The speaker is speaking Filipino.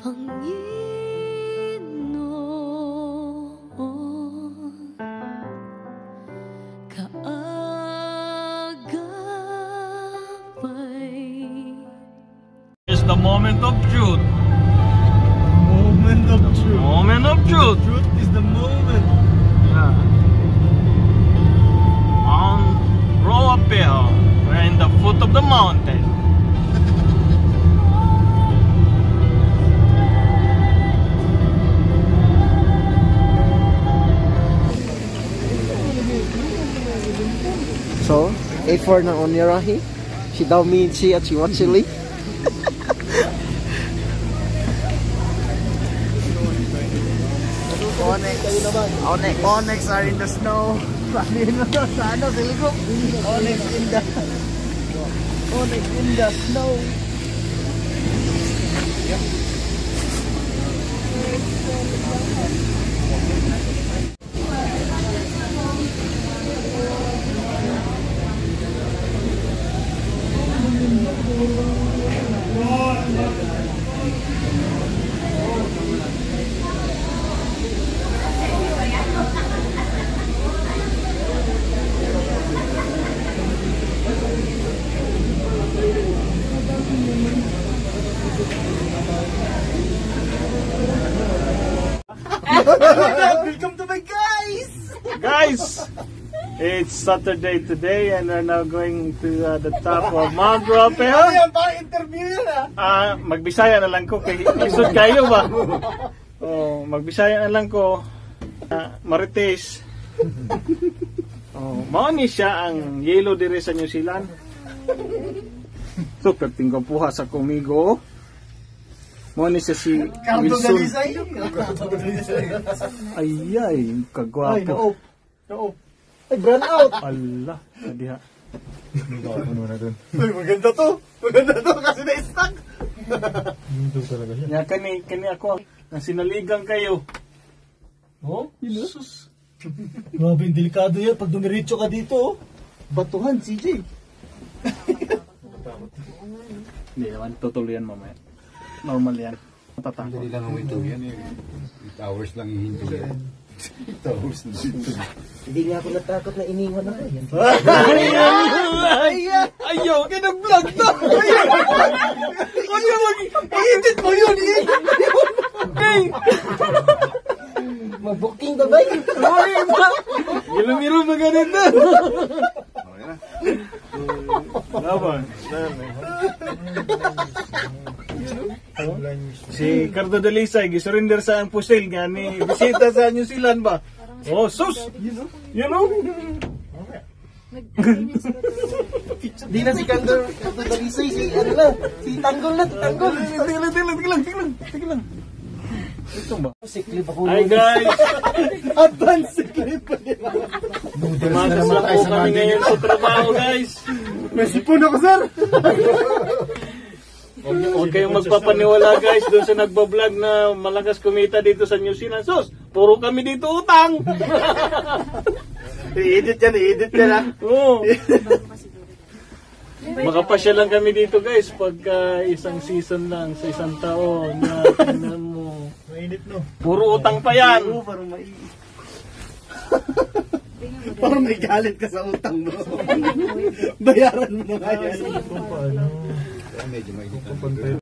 Panginoon, kaagapay. It's the moment of truth. Moment of truth. Moment of truth. Truth is the moment. Yeah. On Roapel, we're in the foot of the mountain. So, 8-4 na on Rahi. She daw means she at she wants chili. Onyx are in the snow. Onyx in the snow. Welcome to my guys! Guys, it's Saturday today and we're now going to the top of Mount Roapel. Ayan, parang interview yun Magbisaya na lang ko kay isod kayo ba? Oh, magbisaya na lang ko. Marites. Oh, mao ni siya ang yellow dire sa New Zealand. So, pertinggo puha sa kumigo. Mao ni siya si Wilson. Ay, kagwapo. Ay, no-op. Ay, brand out. Allah, kadiha. Ay, maganda to kasi na-stuck. Nya kani ako na sinaligang kayo. Oh, sus. Grabe, delikado yan pag dumiretso ka dito. Batuhan, CJ. Hindi naman, tutuloy yan mamaya. Normal yan. Matatakot. Hindi lang ang ito yan eh. 8 hours lang hihinto yan. 8 hours na dito. Hindi nga ako natakot na iniwan ako. Yan. Ayaw, kinag-vlog na! Ayaw, i-edit mo yun! Hey! Mag-booking ba ba? Gilumiro magananda! Laban. Si Cardo Dalisay gisurrender sa ang pusil nga ni bisita sa New Zealand ba? Oh, sus! You know? Di na si Cardo Dalisay, si ano na, si Tanggol na, Tanggol. Tingnan lang. Ito ba? Siklip ako. Hi guys! Advance clip. Tumakas lang po kami ngayon sa trabaho guys! May sipon ako, sir. Huwag kayong magpapaniwala guys doon sa nagbablog na malakas kumita dito sa New Zealand. Sus, puro kami dito utang! I-edit yan Oo. Makapasya lang kami dito guys pagka isang season lang sa isang taon na tingnan mo. Mainit, no? Puro utang pa yan. Oo, parang parang may galit ka sa utang mo. Bayaran mo na nga yan. Medyo mainit.